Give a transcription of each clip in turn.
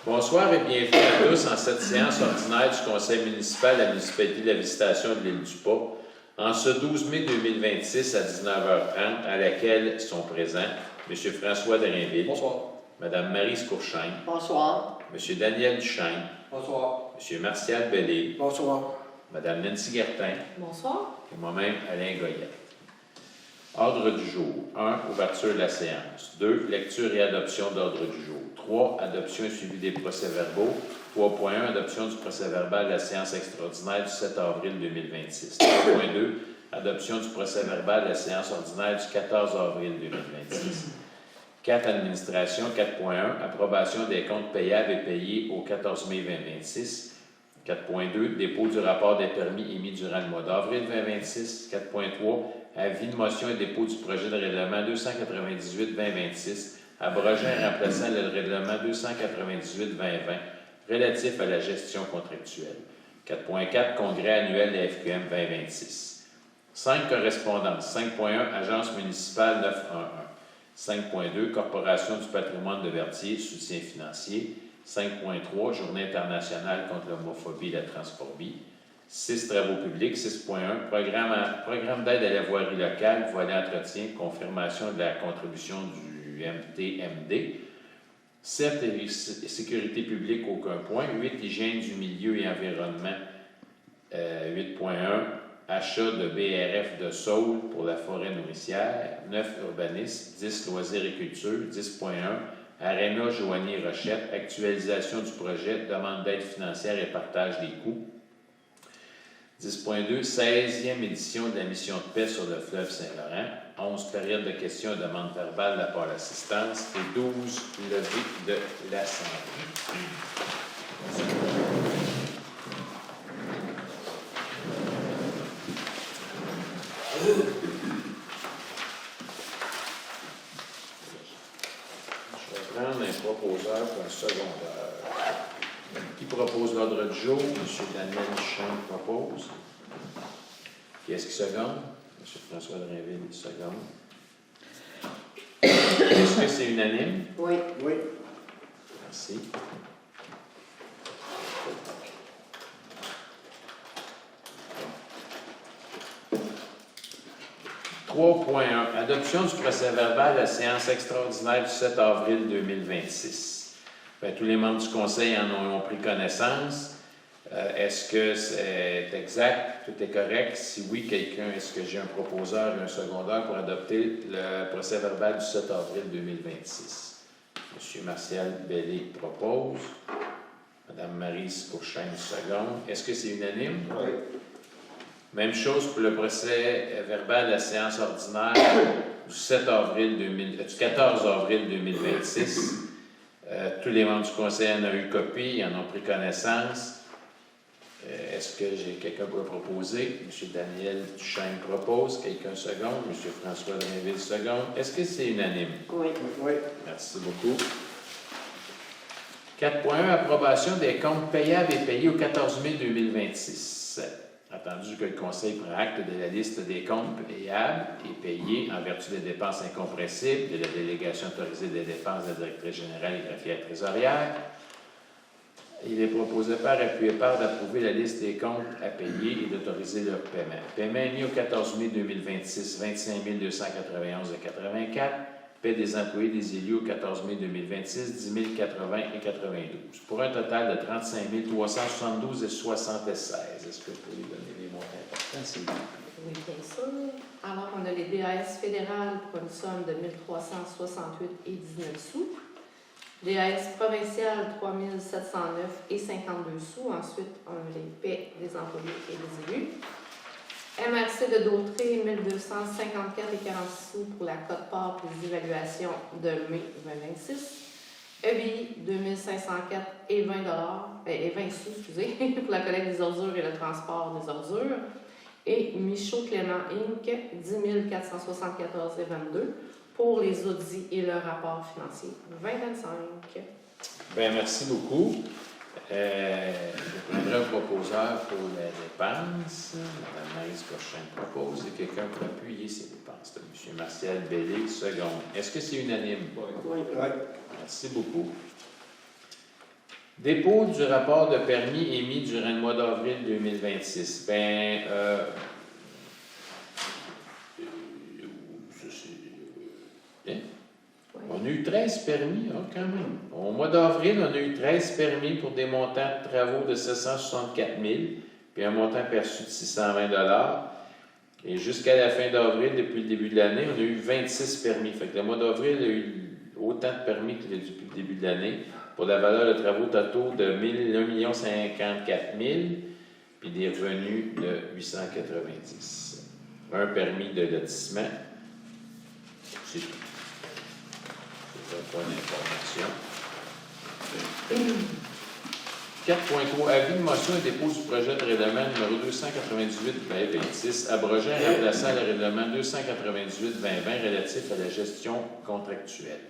Bonsoir et bienvenue à tous en cette séance ordinaire du Conseil municipal de la municipalité de la Visitation de l'île du Pas, en ce 12 mai 2026 à 19h30, à laquelle sont présents M. François Drainville. Bonsoir. Mme Maryse Courchaine. Bonsoir. M. Daniel Duchesne. Bonsoir. M. Martial Bellé. Bonsoir. Mme Nancy Gertin. Bonsoir. Et moi-même, Alain Goyette. Ordre du jour. 1. Ouverture de la séance. 2. Lecture et adoption d'ordre du jour. 3. Adoption et suivi des procès-verbaux. 3.1. Adoption du procès-verbal de la séance extraordinaire du 7 avril 2026. 3.2. Adoption du procès-verbal de la séance ordinaire du 14 avril 2026. 4. Administration. 4.1. Approbation des comptes payables et payés au 14 mai 2026. 4.2. Dépôt du rapport des permis émis durant le mois d'avril 2026. 4.3. Avis de motion et dépôt du projet de règlement 298-2026, abrogeant et remplaçant le règlement 298-2020 relatif à la gestion contractuelle. 4.4. Congrès annuel de la FQM 2026. 5. Correspondance. 5.1. Agence municipale 911. 5.2. Corporation du patrimoine de Vertier, soutien financier. 5.3. Journée internationale contre l'homophobie et la transphobie. 6. Travaux publics. 6.1. Programme d'aide à la voirie locale, volet entretien, confirmation de la contribution du MTMD. 7. Sécurité publique, aucun point. 8. Hygiène du milieu et environnement. 8.1. Achat de BRF de Saule pour la forêt nourricière. 9. Urbanisme. 10. Loisirs et culture. 10.1. Aréna Joanie-Rochette. Actualisation du projet. Demande d'aide financière et partage des coûts. 10.2. 16e édition de la mission de paix sur le fleuve Saint-Laurent. 11. Période de questions et demandes verbales de la part de l'assistance. Et 12. Levée de l'Assemblée. Je vais prendre un proposeur pour un secondaire. Qui propose l'ordre du jour? M. Daniel Duchesne propose. Qui est-ce qui seconde? M. François Drainville seconde. Est-ce que c'est unanime? Oui. Oui. Merci. « 3.1. Adoption du procès-verbal de la séance extraordinaire du 7 avril 2026. Bien, tous les membres du Conseil en ont pris connaissance. Est-ce que c'est exact? Tout est correct? Si oui, est-ce que j'ai un proposeur et un secondaire pour adopter le procès-verbal du 7 avril 2026? M. Martial Bellé propose. Mme Maryse Courchaine seconde. Est-ce que c'est unanime? Oui. Même chose pour le procès-verbal de la séance ordinaire du 14 avril 2026. Tous les membres du Conseil en ont eu copie, en ont pris connaissance. Est-ce que j'ai quelqu'un pour le proposer? M. Daniel Duchesne propose. Quelqu'un seconde. M. François Drainville seconde. Est-ce que c'est unanime? Oui. Oui. Merci beaucoup. 4.1. Approbation des comptes payables et payés au 14 mai 2026. Attendu que le Conseil prend acte de la liste des comptes payables et payés en vertu des dépenses incompressibles, de la délégation autorisée des dépenses de la directrice générale et greffière trésorière. Il est proposé par appui et part d'approuver la liste des comptes à payer et d'autoriser leur paiement. Paiement émis au 14 mai 2026, 25 291,84. Paie des employés des élus au 14 mai 2026, 10 080 et 92. Pour un total de 35 372,76. Est-ce que vous pouvez donner les montants importants, s'il vous plaît? Oui, bien sûr. Alors, on a les DAS fédérales pour une somme de 1368,19 sous. DAS provinciales, 3709,52 sous. Ensuite, on a les paies des employés et des élus. MRC de Dautré, 1254,46 sous pour la quote-part pour les évaluations de mai 2026. EBI, 2504,20 et 20 sous, pour la collecte des ordures et le transport des ordures. Et Michaud Clément Inc., 10 474,22 pour les audits et le rapport financier 2025. Bien, merci beaucoup. Je prendrai un proposeur pour la dépense. Mme Maryse Courchaine propose et quelqu'un pour appuyer ces dépenses. M. Martial Bellé, seconde. Est-ce que c'est unanime? Oui. Merci beaucoup. Dépôt du rapport de permis émis durant le mois d'avril 2026. Ça, c'est- hein? On a eu 13 permis, hein, quand même. Au mois d'avril, on a eu 13 permis pour des montants de travaux de 764 000, puis un montant perçu de 620 $. Et jusqu'à la fin d'avril, depuis le début de l'année, on a eu 26 permis. Fait que le mois d'avril, il y a eu autant de permis que depuis le début de l'année, pour la valeur de travaux totaux de 1 054 000, puis des revenus de 890. Un permis de lotissement. C'est tout. C'est un point d'information. 4.3. Avis de motion et dépôt du projet de règlement numéro 298-2026, abrogeant et remplaçant le règlement 298-2020 relatif à la gestion contractuelle.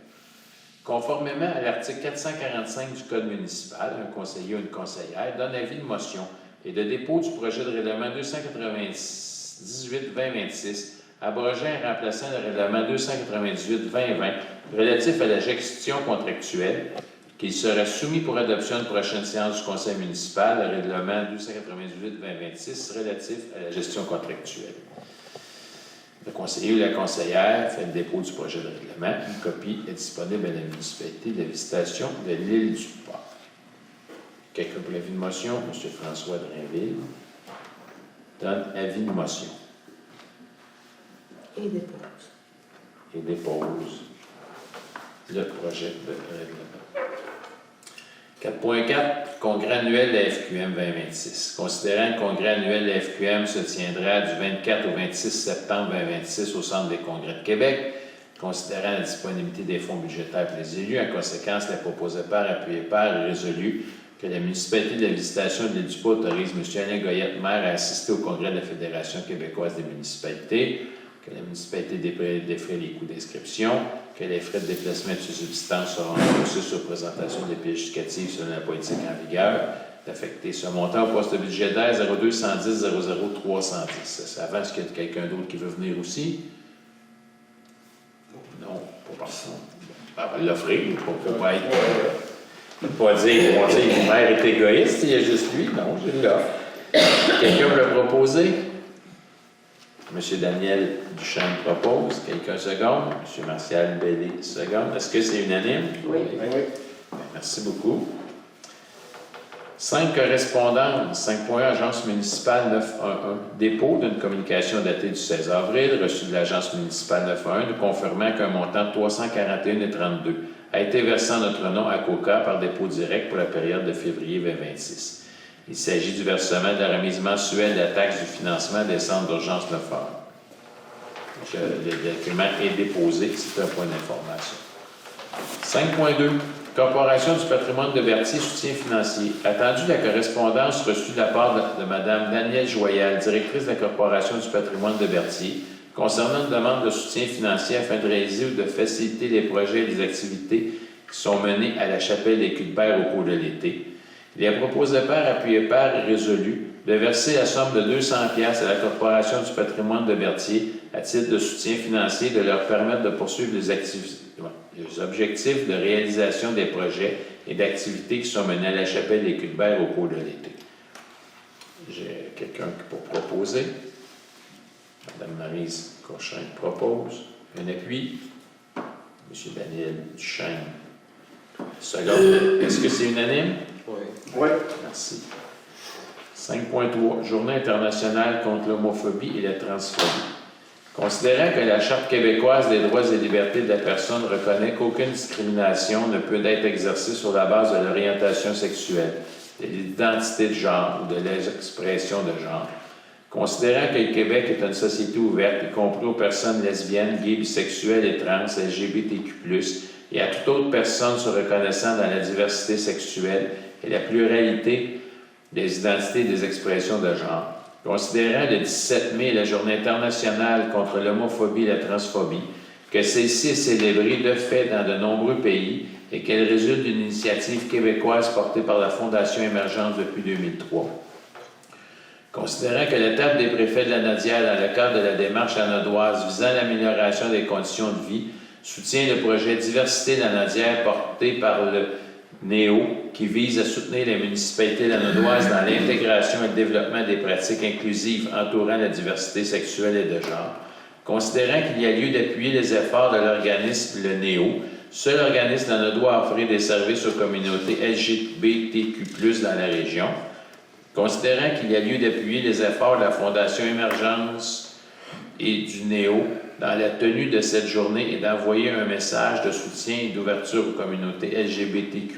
Conformément à l'article 445 du Code municipal, un conseiller ou une conseillère donne avis de motion et de dépôt du projet de règlement 298-2026, abrogeant et remplaçant le règlement 298-2020 relatif à la gestion contractuelle, qu'il sera soumis pour adoption à une prochaine séance du conseil municipal, le règlement 298-2026 relatif à la gestion contractuelle. Le conseiller ou la conseillère fait le dépôt du projet de règlement. Une copie est disponible à la municipalité de la visitation de l'île du Port. Quelqu'un pour l'avis de motion? M. François Drainville donne avis de motion. Et dépose. Et dépose le projet de règlement. 4.4, congrès annuel de la FQM 2026. Considérant que le congrès annuel de la FQM se tiendra du 24 au 26 septembre 2026 au Centre des congrès de Québec, considérant la disponibilité des fonds budgétaires pour les élus, en conséquence, la proposée par, appuyée par est résolue que la municipalité de la visitation de l'île du Port autorise M. Alain Goyette, maire, à assister au congrès de la Fédération québécoise des municipalités, que la municipalité défraie les coûts d'inscription, que les frais de déplacement et de subsistance seront remboursés sur présentation des pièces justificatives selon la politique en vigueur, d'affecter ce montant au poste budgétaire 0210 00 310. Ça avance qu'il y a quelqu'un d'autre qui veut venir aussi? Non, pas personne. On va l'offrir, on ne peut pas être. Pas dire, le maire est égoïste, il y a juste lui. Non, je l'offre. Quelqu'un veut le proposer? M. Daniel Duchesne propose. Quelqu'un seconde? M. Martial Bellé seconde. Est-ce que c'est unanime? Oui. Bien, merci beaucoup. 5 correspondances. 5.1 Agence municipale 911. Dépôt d'une communication datée du 16 avril, reçue de l'Agence municipale 911, nous confirmant qu'un montant de 341,32 a été versé en notre nom à COCA par dépôt direct pour la période de février 2026. Il s'agit du versement de la remise mensuelle de la taxe du financement des centres d'urgence 911. Le document est déposé, c'est un point d'information. 5.2. Corporation du patrimoine de Berthier, soutien financier. Attendu la correspondance reçue de la part de Mme Danielle Joyal, directrice de la Corporation du patrimoine de Berthier, concernant une demande de soutien financier afin de réaliser ou de faciliter les projets et les activités qui sont menées à la chapelle des Culs-de-Père au cours de l'été. Il est proposé par, appuyé par et résolu de verser la somme de 200 $ à la Corporation du patrimoine de Berthier à titre de soutien financier, de leur permettre de poursuivre les objectifs de réalisation des projets et d'activités qui sont menés à la chapelle des Culs-de-Père au cours de l'été. J'ai quelqu'un pour proposer. Mme Maryse Cochin propose. Un appui. M. Daniel Duchesne. Seconde. Est-ce que c'est unanime? Oui. Merci. 5.3. Journée internationale contre l'homophobie et la transphobie. Considérant que la Charte québécoise des droits et libertés de la personne reconnaît qu'aucune discrimination ne peut être exercée sur la base de l'orientation sexuelle, de l'identité de genre ou de l'expression de genre. Considérant que le Québec est une société ouverte, y compris aux personnes lesbiennes, gays, bisexuelles et trans, LGBTQ+, et à toute autre personne se reconnaissant dans la diversité sexuelle et la pluralité des identités et des expressions de genre. Considérant le 17 mai la Journée internationale contre l'homophobie et la transphobie, que celle-ci est célébrée de fait dans de nombreux pays et qu'elle résulte d'une initiative québécoise portée par la Fondation Émergence depuis 2003. Considérant que la table des préfets de la Nadière, dans le cadre de la démarche anadoise visant l'amélioration des conditions de vie, soutient le projet Diversité de la Nadière porté par le NEO, qui vise à soutenir les municipalités lanaudoises dans l'intégration et le développement des pratiques inclusives entourant la diversité sexuelle et de genre. Considérant qu'il y a lieu d'appuyer les efforts de l'organisme, le NEO, seul organisme lanaudois à offrir des services aux communautés LGBTQ+, dans la région. Considérant qu'il y a lieu d'appuyer les efforts de la Fondation Émergence et du NEO dans la tenue de cette journée et d'envoyer un message de soutien et d'ouverture aux communautés LGBTQ+,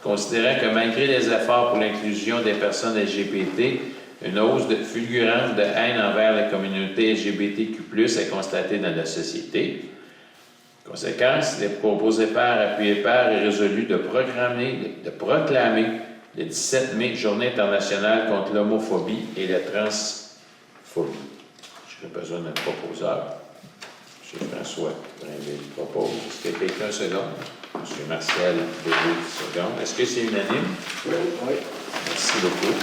considérant que malgré les efforts pour l'inclusion des personnes LGBT, une hausse fulgurante de haine envers la communauté LGBTQ+, est constatée dans la société. Conséquence, les proposés par, appuyés par et résolus de proclamer le 17 mai Journée internationale contre l'homophobie et la transphobie. J'ai besoin d'un proposeur. M. François Brinville propose. Est-ce que quelqu'un seconde? M. Martial Bellé seconde. Est-ce que c'est unanime? Oui. Merci beaucoup.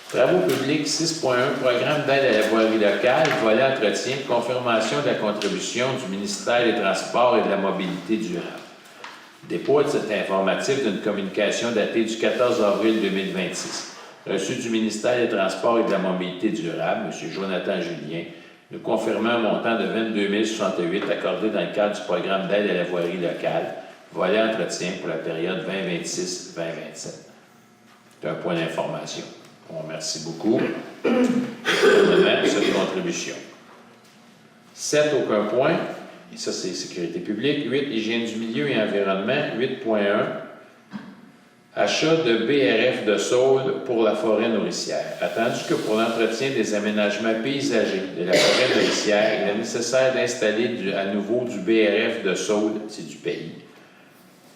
Travaux publics 6.1, programme d'aide à la voirie locale, volet entretien, confirmation de la contribution du ministère des Transports et de la Mobilité durable. Dépôt de cet informatif d'une communication datée du 14 avril 2026. Reçu du ministère des Transports et de la Mobilité durable, M. Jonathan Julien, nous confirmant un montant de 22 068 accordé dans le cadre du programme d'aide à la voirie locale, volet entretien pour la période 2026-2027. C'est un point d'information. On remercie beaucoup le gouvernement de cette contribution. 7, aucun point. Et ça, c'est sécurité publique. 8, hygiène du milieu et environnement. 8.1, achat de BRF de Saules pour la forêt nourricière. Attendu que pour l'entretien des aménagements paysagers de la forêt nourricière, il est nécessaire d'installer à nouveau du BRF de Saules, c'est du pays.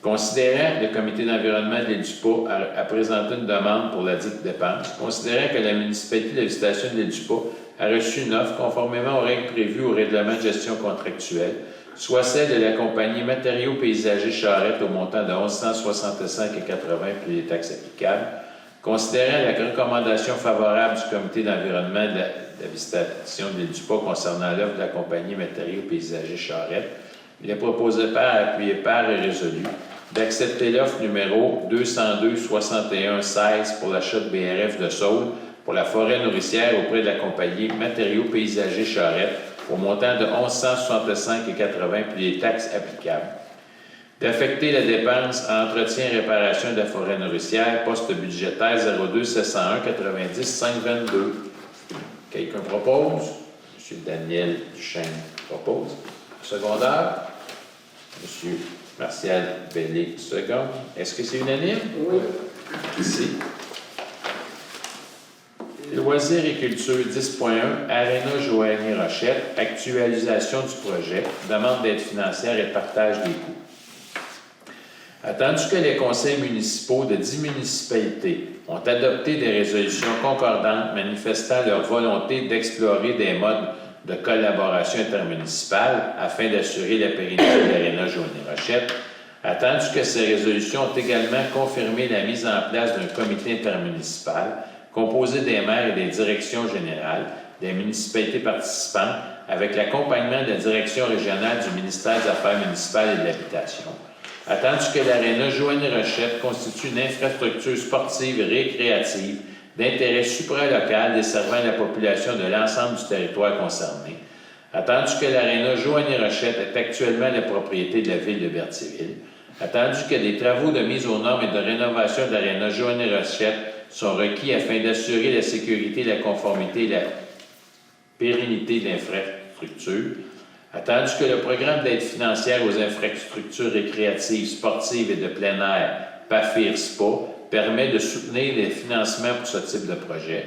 Considérant le comité d'environnement de l'île du Pas a présenté une demande pour la dite dépense, considérant que la municipalité de la Visitation de l'île du Pas a reçu une offre conformément aux règles prévues au règlement de gestion contractuelle, soit celle de la compagnie Matériaux Paysagers Charrette au montant de 1165,80 plus les taxes applicables, considérant la recommandation favorable du comité d'environnement de la Visitation de l'île du Pas concernant l'offre de la compagnie Matériaux Paysagers Charrette, il est proposé par, appuyé par et résolu d'accepter l'offre numéro 202-61-16 pour l'achat de BRF de Saules pour la forêt nourricière auprès de la compagnie Matériaux Paysagers Charrette au montant de 1165,80 plus les taxes applicables. D'affecter la dépense en entretien et réparation de la forêt nourricière, poste budgétaire 02 701 90 522. Quelqu'un propose? M. Daniel Duchesne propose. Secondaire? M. Martial Bellé, second. Est-ce que c'est unanime? Oui. Ici. Loisirs et culture 10.1, Aréna Joanie Rochette, actualisation du projet, demande d'aide financière et partage des coûts. Attendu que les conseils municipaux de 10 municipalités ont adopté des résolutions concordantes manifestant leur volonté d'explorer des modes de collaboration intermunicipale afin d'assurer la pérennité de l'Aréna Joanie Rochette, attendu que ces résolutions ont également confirmé la mise en place d'un comité intermunicipal composé des maires et des directions générales, des municipalités participantes, avec l'accompagnement de la direction régionale du ministère des Affaires municipales et de l'Habitation. Attendu que l'Aréna Joanie Rochette constitue une infrastructure sportive et récréative d'intérêt supralocal desservant la population de l'ensemble du territoire concerné. Attendu que l'Aréna Joanie Rochette est actuellement la propriété de la ville de Berthierville. Attendu que des travaux de mise aux normes et de rénovation de l'Aréna Joanie Rochette sont requis afin d'assurer la sécurité, la conformité et la pérennité de l'infrastructure. Attendu que le programme d'aide financière aux infrastructures récréatives, sportives et de plein air, PAFIR-SPA, permet de soutenir les financements pour ce type de projet.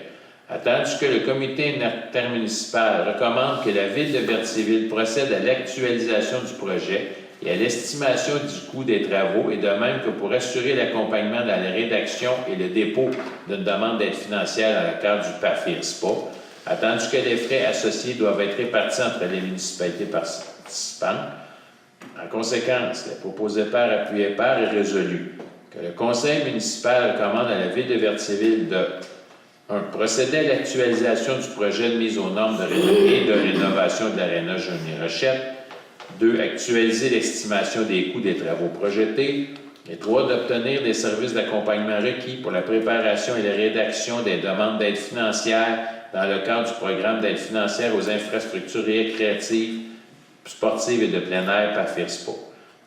Attendu que le comité intermunicipal recommande que la ville de Berthierville procède à l'actualisation du projet et à l'estimation du coût des travaux, et de même que pour assurer l'accompagnement dans la rédaction et le dépôt d'une demande d'aide financière dans le cadre du PAFIR-SPA, attendu que les frais associés doivent être répartis entre les municipalités participantes. En conséquence, le proposé par, appuyé par est résolu que le conseil municipal recommande à la ville de Berthierville de 1. Procéder à l'actualisation du projet de mise aux normes et de rénovation de l'Aréna Joanie Rochette. 2. Actualiser l'estimation des coûts des travaux projetés. Et 3. D'obtenir des services d'accompagnement requis pour la préparation et la rédaction des demandes d'aide financière dans le cadre du programme d'aide financière aux infrastructures récréatives, sportives et de plein air par FIRSPA.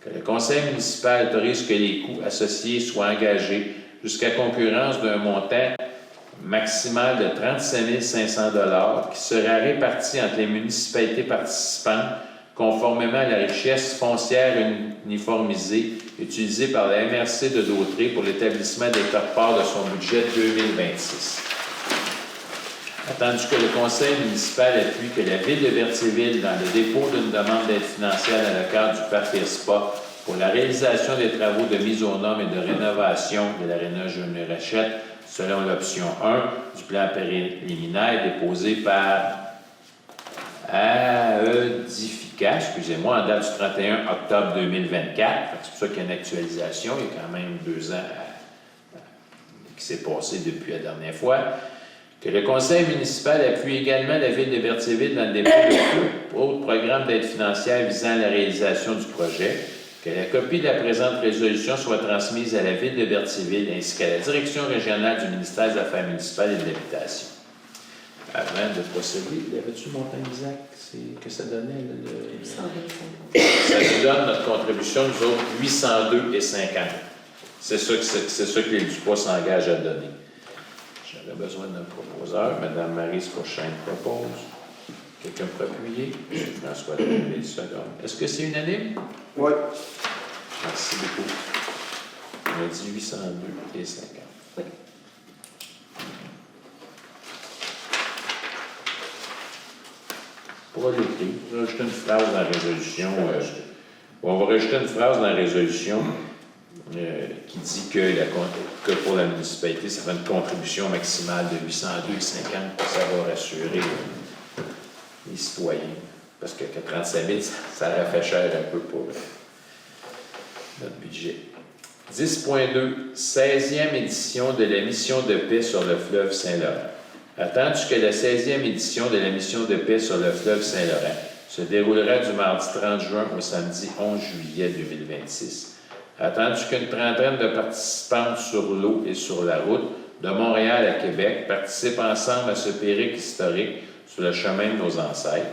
Que le conseil municipal autorise que les coûts associés soient engagés jusqu'à concurrence d'un montant maximal de 37 500 $ qui sera réparti entre les municipalités participantes conformément à la richesse foncière uniformisée utilisée par la MRC de Dautré pour l'établissement des quotes-parts de son budget 2026. Attendu que le conseil municipal appuie que la Ville de Berthierville, dans le dépôt d'une demande d'aide financière dans le cadre du parc FIRSPA pour la réalisation des travaux de mise aux normes et de rénovation de l'aréna Junior Hachette, selon l'option 1 du plan préliminaire déposé par Aedifica, en date du 31 octobre 2024. C'est pour ça qu'il y a une actualisation. Il y a quand même 2 ans qui s'est passé depuis la dernière fois. Que le conseil municipal appuie également la Ville de Berthierville dans le dépôt de autres programmes d'aide financière visant à la réalisation du projet. Que la copie de la présente résolution soit transmise à la Ville de Berthierville ainsi qu'à la Direction régionale du ministère des Affaires municipales et de l'Habitation. Avant de procéder, y avait-tu montant exact que ça donnait? Ça nous donne notre contribution, nous autres, 802,50. C'est ça que les Dupas s'engagent à donner. J'aurais besoin d'un proposeur. Mme Marie Scourchaine propose. Quelqu'un peut appuyer? François Tremblay, seconde. Est-ce que c'est unanime? Oui. Merci beaucoup. On a dit 802,50. Oui. Pour l'écrire, on va rajouter une phrase dans la résolution. On va rajouter une phrase dans la résolution qui dit que pour la municipalité, ça fait une contribution maximale de 802,50 pour savoir rassurer les citoyens. Parce que 37 000, ça aurait fait cher un peu pour notre budget. 10.2. 16e édition de la mission de paix sur le fleuve Saint-Laurent. Attendu que la 16e édition de la mission de paix sur le fleuve Saint-Laurent se déroulera du mardi 30 juin au samedi 11 juillet 2026. Attendu qu'une trentaine de participantes sur l'eau et sur la route de Montréal à Québec participent ensemble à ce périple historique sur le chemin de nos ancêtres.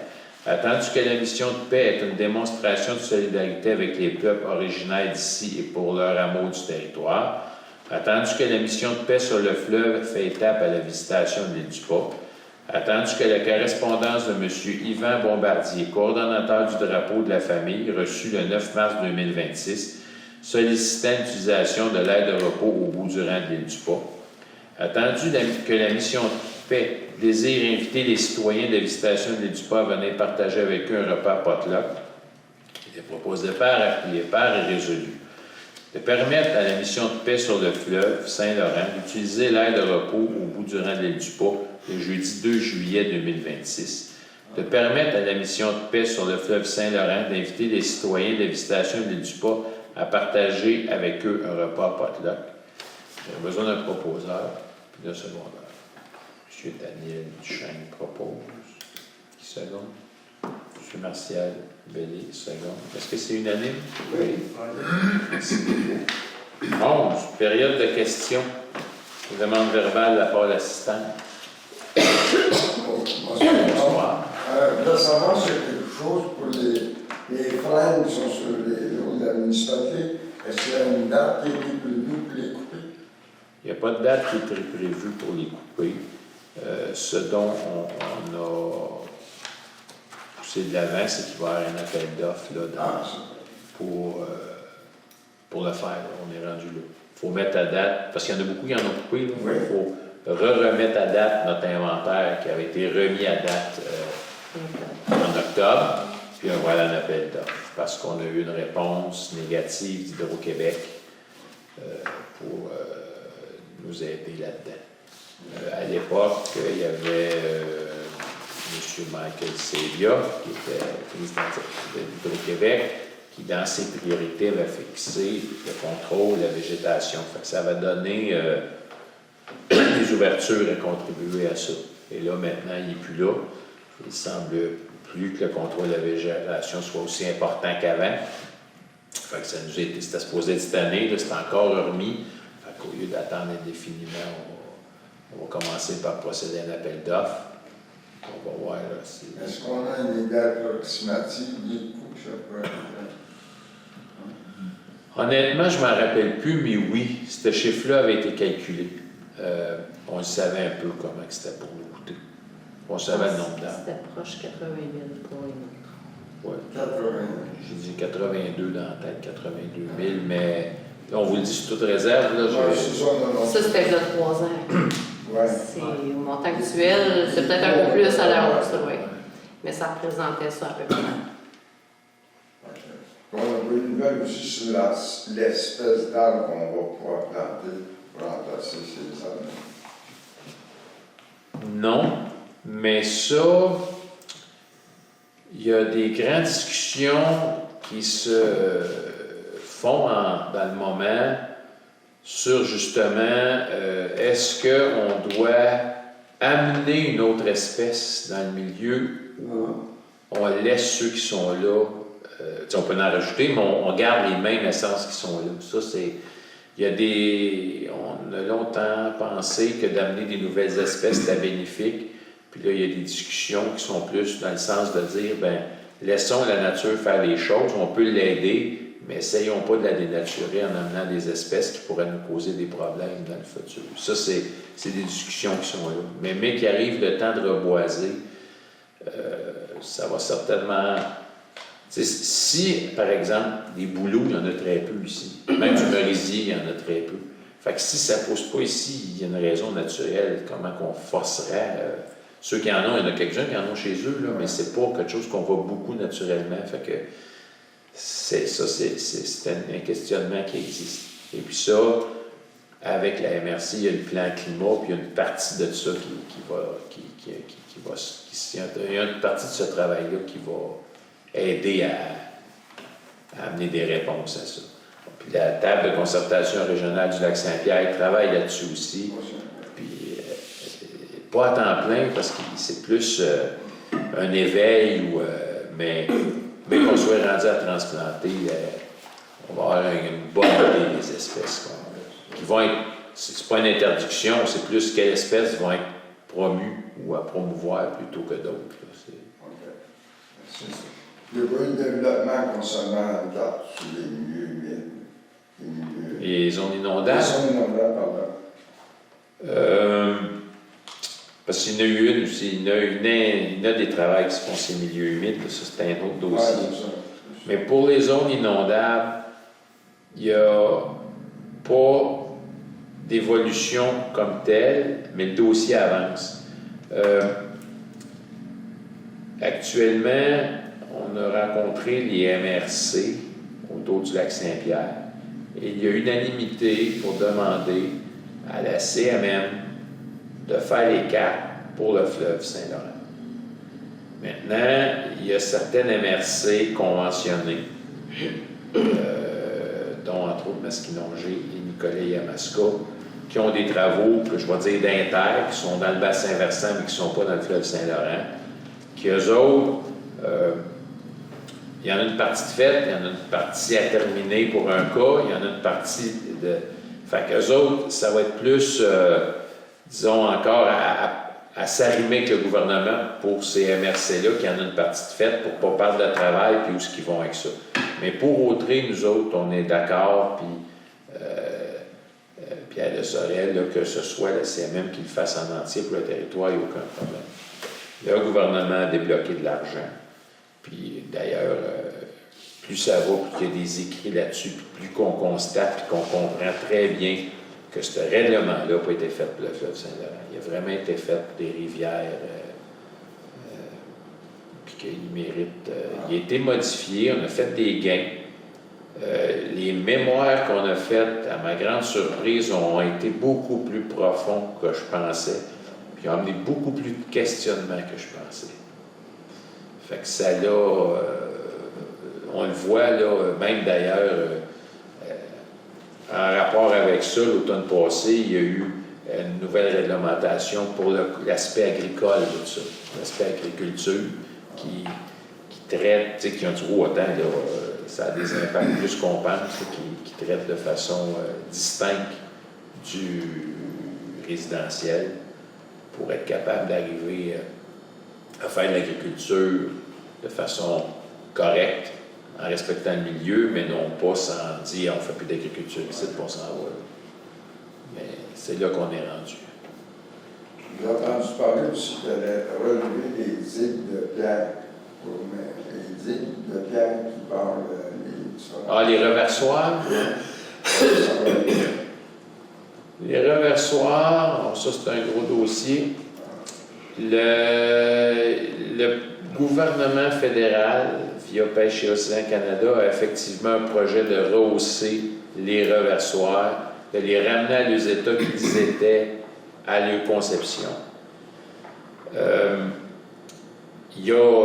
Attendu que la mission de paix est une démonstration de solidarité avec les peuples originaires d'ici et pour leur amour du territoire. Attendu que la mission de paix sur le fleuve fait étape à la visitation de l'île du Pas. Attendu que la correspondance de M. Yvan Bombardier, coordonnateur du drapeau de la famille, reçu le 9 mars 2026, sollicitant l'utilisation de l'aide de repos au bout du rang de l'île du Pas. Attendu que la mission de paix désire inviter les citoyens de la visitation de l'île du Pas à venir partager avec eux un repas potluck. Il est proposé par, appuyé par et résolu. De permettre à la mission de paix sur le fleuve Saint-Laurent d'utiliser l'aire de repos au bout du rang de l'île du Pas le jeudi 2 juillet 2026. De permettre à la mission de paix sur le fleuve Saint-Laurent d'inviter les citoyens de la visitation de l'île du Pas à partager avec eux un repas potluck. J'ai besoin d'un proposeur et d'un secondaire. M. Daniel Duchesne propose. Qui seconde? M. Martial Bellé, seconde. Est-ce que c'est unanime? Oui. Merci beaucoup. 11. Période de questions. Demande verbale de la part de l'assistant. Bonsoir. Je voulais savoir si quelque chose pour les freins qui sont sur les routes de la municipalité. Est-ce qu'il y a une date qui est prévue pour les couper? Il n'y a pas de date qui est prévue pour les couper. Ce dont on a poussé de l'avant, c'est qu'il va y avoir un appel d'offres là, pour le faire. On est rendu là. Il faut mettre à date, parce qu'il y en a beaucoup qui en ont coupé. Il faut remettre à date notre inventaire qui avait été remis à date en octobre, puis on va aller en appel d'offres, parce qu'on a eu une réponse négative d'Hydro-Québec pour nous aider là-dedans. À l'époque, il y avait M. Michael Sevia, qui était président de l'Hydro-Québec, qui, dans ses priorités, avait fixé le contrôle de la végétation. Fait que ça va donner des ouvertures à contribuer à ça. Et là, maintenant, il n'est plus là. Il semble plus que le contrôle de la végétation soit aussi important qu'avant. Fait que ça nous a été, c'était supposé être cette année, là, c'est encore remis. Fait qu'au lieu d'attendre indéfiniment, on va commencer par procéder à un appel d'offres. On va voir là, si... Est-ce qu'on a une idée approximative du coût que ça peut être? Honnêtement, je ne m'en rappelle plus, mais oui, ce chiffre-là avait été calculé. On le savait un peu comment c'était pour nous coûter. On savait le nombre d'arbres. C'était proche 80 000 pour les nôtres. Ouais. 80. J'ai dit 82 dans la tête, 82 000, mais là, on vous le dit sur toute réserve. Là, Ouais, c'est ça, non, non. Ça, c'était il y a 3 ans. Ouais. C'est, au montant actuel, c'est peut-être un peu plus à la hausse, oui. Mais ça représentait ça à peu près. On a eu une nouvelle aussi sur l'espèce d'arbre qu'on va pouvoir planter pour remplacer ces arbres. Non, mais ça, il y a des grandes discussions qui se font dans le moment sur justement est-ce qu'on doit amener une autre espèce dans le milieu ou on laisse ceux qui sont là, on peut en rajouter, mais on garde les mêmes essences qui sont là. Ça, c'est... On a longtemps pensé que d'amener des nouvelles espèces, c'était bénéfique. Puis là, il y a des discussions qui sont plus dans le sens de dire, ben laissons la nature faire les choses, on peut l'aider, mais essayons pas de la dénaturer en amenant des espèces qui pourraient nous causer des problèmes dans le futur. Ça, c'est des discussions qui sont là. Mais qu'il arrive le temps de reboiser, ça va certainement... T'sais, si, par exemple, des bouleaux, il y en a très peu ici. Même du merisier, il y en a très peu. Fait que si ça ne pousse pas ici, il y a une raison naturelle, comment qu'on forcerait. Ceux qui en ont, il y en a quelques-uns qui en ont chez eux, là, mais c'est pas quelque chose qu'on voit beaucoup naturellement. Fait que c'est un questionnement qui existe. Et puis ça, avec la MRC, il y a le plan climat, puis il y a une partie de ça il y a une partie de ce travail-là qui va aider à amener des réponses à ça. Puis la table de concertation régionale du Lac-Saint-Pierre travaille là-dessus aussi. Puis pas à temps plein parce que c'est plus un éveil, mais qu'on soit rendu à transplanter, on va avoir une bonne idée des espèces qui vont être. C'est pas une interdiction, c'est plus quelles espèces vont être promues ou à promouvoir plutôt que d'autres. Il y a pas eu de développement concernant la date sur les milieux humides. Les zones inondables? Les zones inondables, pardon. Parce qu'il y en a eu une aussi. Il y en a des travaux qui se font ces milieux humides. Ça, c'est un autre dossier. Ouais, c'est ça. Mais pour les zones inondables, il n'y a pas d'évolution comme telle, mais le dossier avance. Actuellement, on a rencontré les MRC autour du Lac-Saint-Pierre et il y a unanimité pour demander à la CMM de faire les cartes pour le fleuve Saint-Laurent. Maintenant, il y a certaines MRC conventionnées, dont entre autres Masquinongé et Nicolet-Yamaska, qui ont des travaux, que je vais dire d'inter, qui sont dans le bassin versant mais qui ne sont pas dans le fleuve Saint-Laurent, qui eux autres, il y en a une partie de faite, il y en a une partie à terminer pour un cas, il y en a une partie de... Fait qu'eux autres, ça va être plus, disons encore, à s'arrimer avec le gouvernement pour ces MRC-là, qui en a une partie de faite pour ne pas perdre de travail, puis où est-ce qu'ils vont avec ça. Mais pour Autrey, nous autres, on est d'accord, puis Pierre de Sorel, là, que ce soit la CMM qui le fasse en entier pour le territoire, il n'y a aucun problème. Le gouvernement a débloqué de l'argent. Puis d'ailleurs, plus ça va, plus il y a des écrits là-dessus, puis plus qu'on constate, puis qu'on comprend très bien que ce règlement-là n'a pas été fait pour le fleuve Saint-Laurent. Il a vraiment été fait pour des rivières, puis qu'il mérite. Il a été modifié, on a fait des gains. Les mémoires qu'on a faites, à ma grande surprise, ont été beaucoup plus profonds que je pensais. Puis ont amené beaucoup plus de questionnements que je pensais. Fait que ça là, on le voit là, même d'ailleurs, en rapport avec ça, l'automne passé, il y a eu une nouvelle réglementation pour l'aspect agricole de tout ça, l'aspect agriculture. qui traitent, tu sais, qui ont du gros temps, là, ça a des impacts plus qu'on pense, qui traitent de façon distincte du résidentiel pour être capable d'arriver à faire de l'agriculture de façon correcte, en respectant le milieu, mais non pas sans dire on ne fait plus d'agriculture ici, puis on s'en va. Mais c'est là qu'on est rendu. J'ai entendu parler aussi de relever les digues de pierre, les digues de pierre qui barrent les... Ah, les reversoirs? Les reversoirs, ça c'est un gros dossier. Le gouvernement fédéral, via Pêche et Océan Canada, a effectivement un projet de rehausser les reversoirs, de les ramener à leurs états qu'ils étaient à leur conception.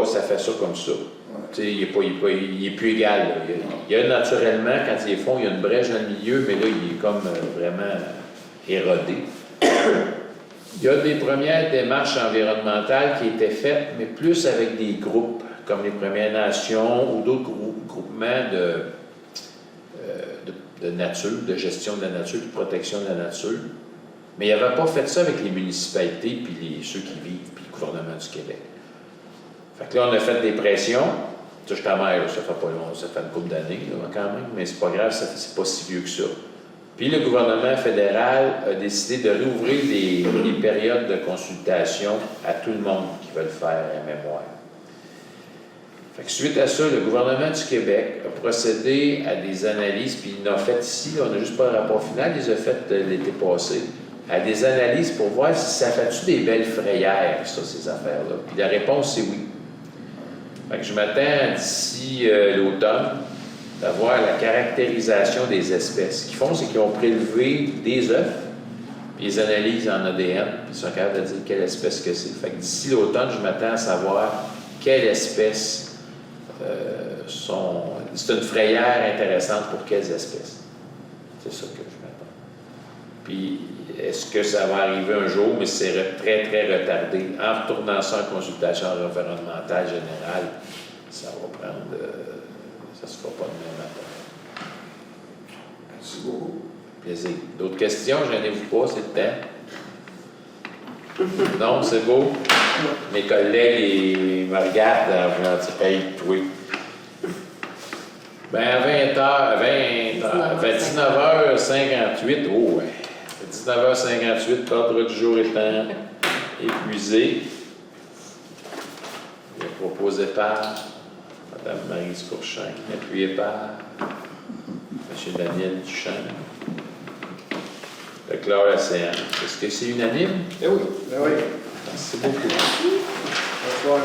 Ça fait ça comme ça. Il est plus égal. Là. Il y a naturellement, quand ils font, il y a une brèche dans le milieu, mais là, il est comme vraiment érodé. Il y a des premières démarches environnementales qui étaient faites, mais plus avec des groupes, comme les Premières Nations ou d'autres groupements de nature, de gestion de la nature, de protection de la nature. Mais il n'avait pas fait ça avec les municipalités, puis ceux qui vivent, puis le gouvernement du Québec. Fait que là, on a fait des pressions. Ça, je t'amère, ça fait pas long, ça fait une couple d'années, quand même, mais c'est pas grave, c'est pas si vieux que ça. Puis le gouvernement fédéral a décidé de réouvrir les périodes de consultation à tout le monde qui veut le faire à mémoire. Fait que suite à ça, le gouvernement du Québec a procédé à des analyses, puis il en a fait ici, on n'a juste pas le rapport final, il les a fait l'été passé, à des analyses pour voir si ça fait-tu des belles frayères, ça, ces affaires-là. Puis la réponse, c'est oui. Fait que je m'attends d'ici l'automne d'avoir la caractérisation des espèces. Ce qu'ils font, c'est qu'ils ont prélevé des œufs, puis ils analysent en ADN, puis ils sont capables de dire quelle espèce que c'est. Fait que d'ici l'automne, je m'attends à savoir quelle espèce c'est une frayère intéressante pour quelles espèces. C'est ça que je m'attends. Puis, est-ce que ça va arriver un jour, mais c'est très, très retardé. En retournant ça en consultation environnementale générale, ça va prendre... ça se fera pas demain matin. Merci beaucoup. Plaisir. D'autres questions? Gênez-vous pas, c'est le temps. Non, c'est beau. Mes collègues, ils me regardent en voulant dire « Hey, toi! » Ben à 19h58, oh ouais. 19h58, l'ordre du jour étant épuisé. Il est proposé par Mme Maryse Courchamp, appuyé par M. Daniel Duchamp. Le chlore océan. Est-ce que c'est unanime? Eh oui. Merci beaucoup. Bonsoir.